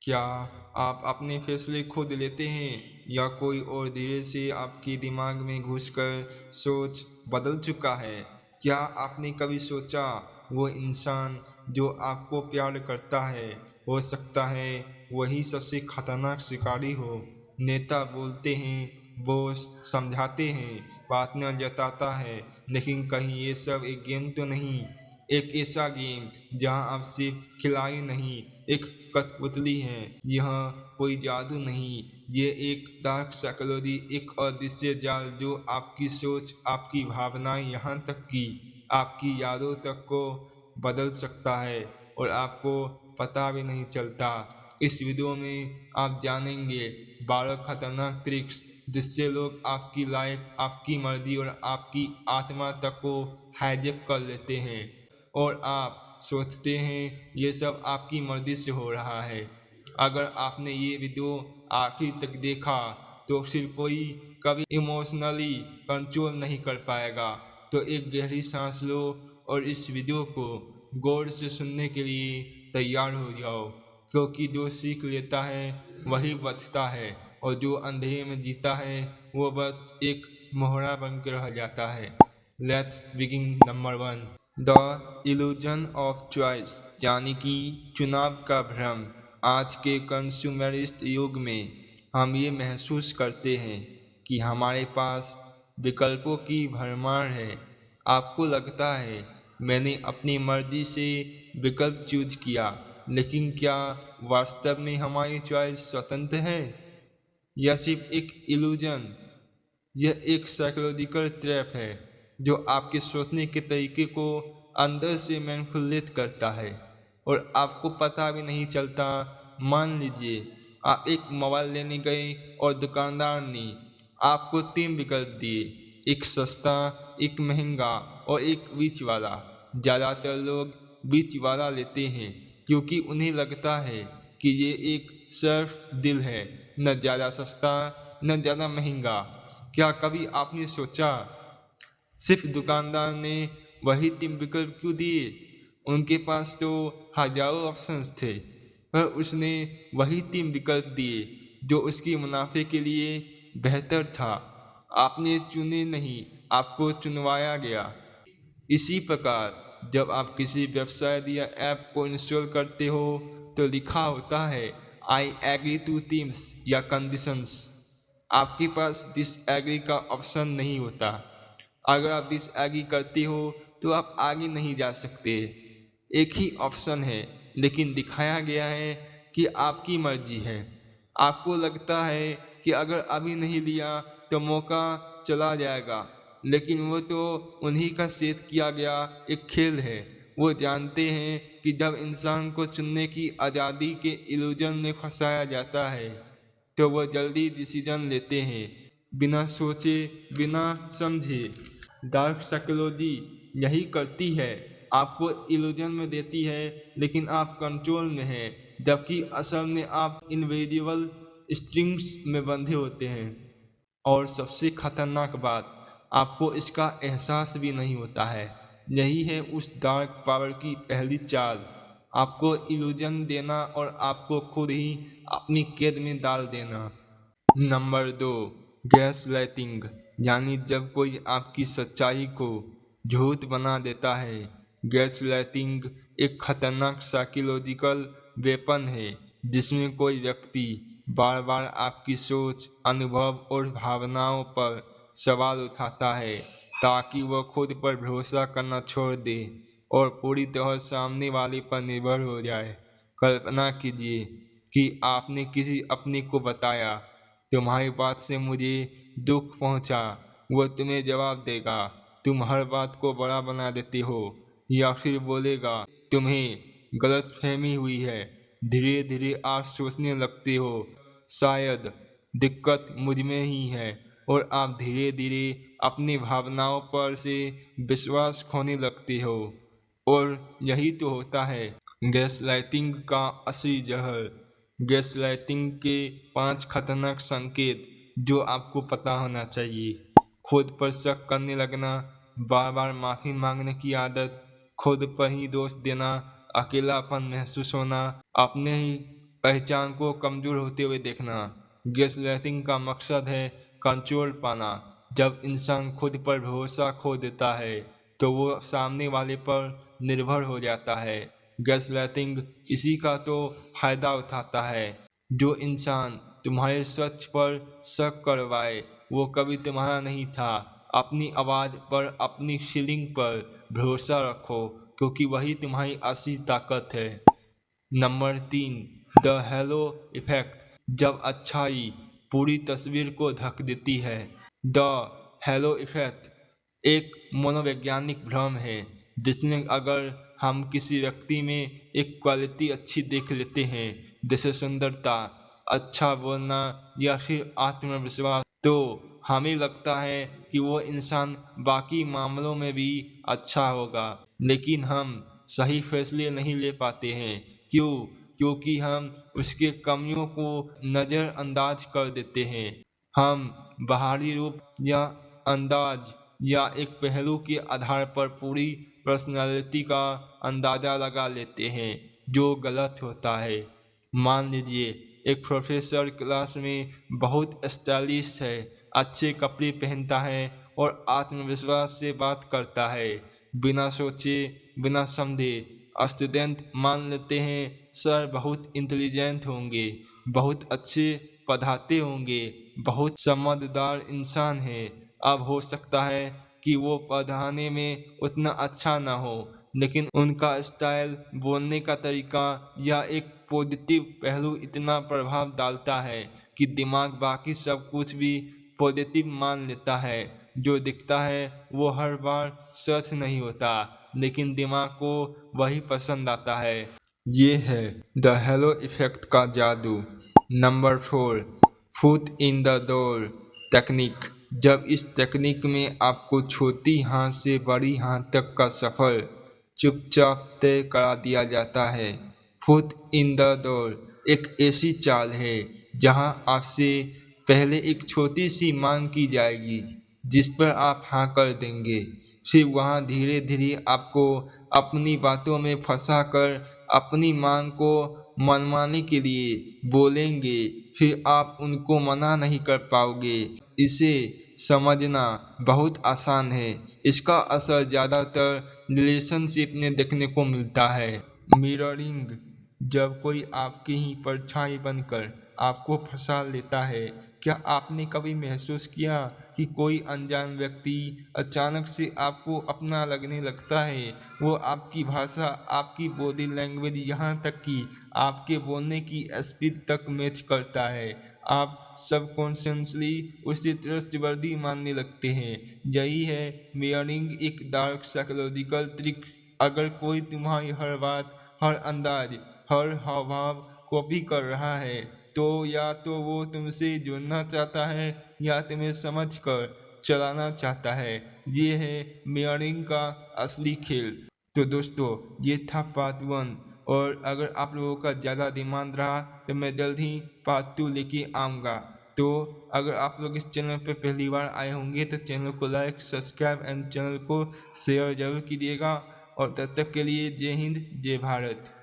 क्या आप अपने फैसले खुद लेते हैं या कोई और धीरे से आपके दिमाग में घुसकर सोच बदल चुका है? क्या आपने कभी सोचा वो इंसान जो आपको प्यार करता है हो सकता है वही सबसे खतरनाक शिकारी हो? नेता बोलते हैं, बॉस समझाते हैं, पार्टनर जताता है, लेकिन कहीं ये सब एक गेम तो नहीं? एक ऐसा गेम जहां आप सिर्फ खिलाड़ी नहीं, एक कठपुतली हैं। यह कोई जादू नहीं, ये एक डार्क साइकोलॉजी, एक अदृश्य जाल जो आपकी सोच, आपकी भावनाएं, यहाँ तक कि आपकी यादों तक को बदल सकता है और आपको पता भी नहीं चलता। इस वीडियो में आप जानेंगे 12 खतरनाक ट्रिक्स जिससे लोग आपकी लाइफ, आपकी मर्जी और आपकी आत्मा तक को हाईजैक कर लेते हैं और आप सोचते हैं ये सब आपकी मर्जी से हो रहा है। अगर आपने ये वीडियो आखिर तक देखा तो फिर कोई कभी इमोशनली कंट्रोल नहीं कर पाएगा। तो एक गहरी सांस लो और इस वीडियो को गौर से सुनने के लिए तैयार हो जाओ, क्योंकि जो सीख लेता है वही बचता है और जो अंधेरे में जीता है वो बस एक मोहरा बन के रह जाता है। Let's begin. Number 1, the illusion of choice, यानी कि चुनाव का भ्रम। आज के कंज्यूमरिस्ट युग में हम ये महसूस करते हैं कि हमारे पास विकल्पों की भरमार है। आपको लगता है मैंने अपनी मर्जी से विकल्प चूज किया, लेकिन क्या वास्तव में हमारी चॉइस स्वतंत्र है या सिर्फ एक इल्यूजन? यह एक साइकोलॉजिकल ट्रैप है जो आपके सोचने के तरीके को अंदर से मैनिपुलेट करता है और आपको पता भी नहीं चलता। मान लीजिए आप एक मोबाइल लेने गए और दुकानदार ने आपको 3 विकल्प दिए, एक सस्ता, एक महंगा और एक बीच वाला। ज़्यादातर लोग बीच वाला लेते हैं क्योंकि उन्हें लगता है कि ये एक सर्फ दिल है, न ज़्यादा सस्ता न ज़्यादा महंगा। क्या कभी आपने सोचा सिर्फ दुकानदार ने वही 3 विकल्प क्यों दिए? उनके पास तो हजारों ऑप्शंस थे, पर उसने वही 3 विकल्प दिए जो उसकी मुनाफे के लिए बेहतर था। आपने चुने नहीं, आपको चुनवाया गया। इसी प्रकार जब आप किसी वेबसाइट या ऐप को इंस्टॉल करते हो तो लिखा होता है आई एग्री टू थीम्स या कंडीशंस। आपके पास दिस एग्री का ऑप्शन नहीं होता। अगर आप दिस एग्री करते हो तो आप आगे नहीं जा सकते। एक ही ऑप्शन है लेकिन दिखाया गया है कि आपकी मर्जी है। आपको लगता है कि अगर अभी नहीं लिया तो मौका चला जाएगा, लेकिन वो तो उन्हीं का सेट किया गया एक खेल है। वो जानते हैं कि जब इंसान को चुनने की आज़ादी के इल्यूजन में फंसाया जाता है तो वो जल्दी डिसीजन लेते हैं, बिना सोचे, बिना समझे। डार्क साइकोलॉजी यही करती है, आपको इल्यूजन में देती है लेकिन आप कंट्रोल में हैं, जबकि असल में आप इनविजिबल स्ट्रिंग्स में बंधे होते हैं। और सबसे खतरनाक बात, आपको इसका एहसास भी नहीं होता है। यही है उस डार्क पावर की पहली चाल, आपको इल्यूजन देना और आपको खुद ही अपनी कैद में डाल देना। नंबर 2, गैस लाइटिंग, यानी जब कोई आपकी सच्चाई को झूठ बना देता है। गैस लाइटिंग एक खतरनाक साइकोलॉजिकल वेपन है जिसमें कोई व्यक्ति बार बार आपकी सोच, अनुभव और भावनाओं पर सवाल उठाता है ताकि वह खुद पर भरोसा करना छोड़ दे और पूरी तरह सामने वाले पर निर्भर हो जाए। कल्पना कीजिए कि आपने किसी अपने को बताया, तुम्हारी बात से मुझे दुख पहुंचा। वह तुम्हें जवाब देगा, तुम हर बात को बड़ा बना देते हो, या फिर बोलेगा, तुम्हें गलतफहमी हुई है। धीरे धीरे आप सोचने लगते हो, शायद दिक्कत मुझ में ही है, और आप धीरे धीरे अपनी भावनाओं पर से विश्वास खोने लगते हो। और यही तो होता है गैसलाइटिंग का असली जहर। गैसलाइटिंग के 5 खतरनाक संकेत जो आपको पता होना चाहिए। खुद पर शक करने लगना, बार बार माफी मांगने की आदत, खुद पर ही दोष देना, अकेलापन महसूस होना, अपने ही पहचान को कमजोर होते हुए देखना। गैसलाइटिंग का मकसद है कंट्रोल पाना। जब इंसान खुद पर भरोसा खो देता है तो वो सामने वाले पर निर्भर हो जाता है। गैसलाइटिंग इसी का तो फायदा उठाता है। जो इंसान तुम्हारे सच पर शक करवाए वो कभी तुम्हारा नहीं था। अपनी आवाज पर, अपनी फीलिंग पर भरोसा रखो, क्योंकि वही तुम्हारी असली ताकत है। Number 3, the hello effect. जब अच्छाई पूरी तस्वीर को ढक देती है। द हेलो इफेक्ट एक मनोवैज्ञानिक भ्रम है जिसमें अगर हम किसी व्यक्ति में एक क्वालिटी अच्छी देख लेते हैं, जैसे सुंदरता, अच्छा बोलना या फिर आत्मविश्वास, तो हमें लगता है कि वो इंसान बाकी मामलों में भी अच्छा होगा। लेकिन हम सही फैसले नहीं ले पाते हैं। क्यों? क्योंकि हम उसके कमियों को नज़रअंदाज कर देते हैं। हम बाहरी रूप या अंदाज या एक पहलू के आधार पर पूरी पर्सनालिटी का अंदाजा लगा लेते हैं, जो गलत होता है। मान लीजिए एक प्रोफेसर क्लास में बहुत स्टाइलिश है, अच्छे कपड़े पहनता है और आत्मविश्वास से बात करता है। बिना सोचे, बिना समझे स्टूडेंट मान लेते हैं सर बहुत इंटेलिजेंट होंगे, बहुत अच्छे पढ़ाते होंगे, बहुत समझदार इंसान है। अब हो सकता है कि वो पढ़ाने में उतना अच्छा ना हो, लेकिन उनका स्टाइल, बोलने का तरीका या एक पॉजिटिव पहलू इतना प्रभाव डालता है कि दिमाग बाकी सब कुछ भी पॉजिटिव मान लेता है। जो दिखता है वो हर बार सच नहीं होता, लेकिन दिमाग को वही पसंद आता है। ये है द हेलो इफेक्ट का जादू। Number 4, foot in the door technique. जब इस टेक्निक में आपको छोटी हाथ से बड़ी हाथ तक का सफर चुपचाप तय करा दिया जाता है। फुट इन द डोर एक ऐसी चाल है जहां आपसे पहले एक छोटी सी मांग की जाएगी, जिस पर आप हाँ कर देंगे। फिर वहां धीरे धीरे आपको अपनी बातों में फंसा कर अपनी मांग को मनवाने के लिए बोलेंगे। फिर आप उनको मना नहीं कर पाओगे। इसे समझना बहुत आसान है। इसका असर ज़्यादातर रिलेशनशिप में देखने को मिलता है। मिररिंग, जब कोई आपकी ही परछाई बनकर आपको फंसा लेता है। क्या आपने कभी महसूस किया कि कोई अनजान व्यक्ति अचानक से आपको अपना लगने लगता है? वो आपकी भाषा, आपकी बॉडी लैंग्वेज, यहाँ तक कि आपके बोलने की स्पीड तक मैच करता है। आप सबकॉन्शियसली उसे ट्रस्टवर्दी मानने लगते हैं। यही है मिररिंग, एक डार्क साइकोलॉजिकल ट्रिक। अगर कोई तुम्हारी हर बात, हर अंदाज, हर हाव भाव कॉपी कर रहा है, तो या तो वो तुमसे जुड़ना चाहता है या तुम्हें समझ कर चलाना चाहता है। ये है मिररिंग का असली खेल। तो दोस्तों, ये था पार्ट 1। और अगर आप लोगों का ज़्यादा डिमांड रहा तो मैं जल्द ही पार्ट 2 लेके आऊँगा। तो अगर आप लोग इस चैनल पर पहली बार आए होंगे तो चैनल को लाइक, सब्सक्राइब एंड चैनल को शेयर जरूर कीजिएगा। और तब तक के लिए जय हिंद, जय भारत।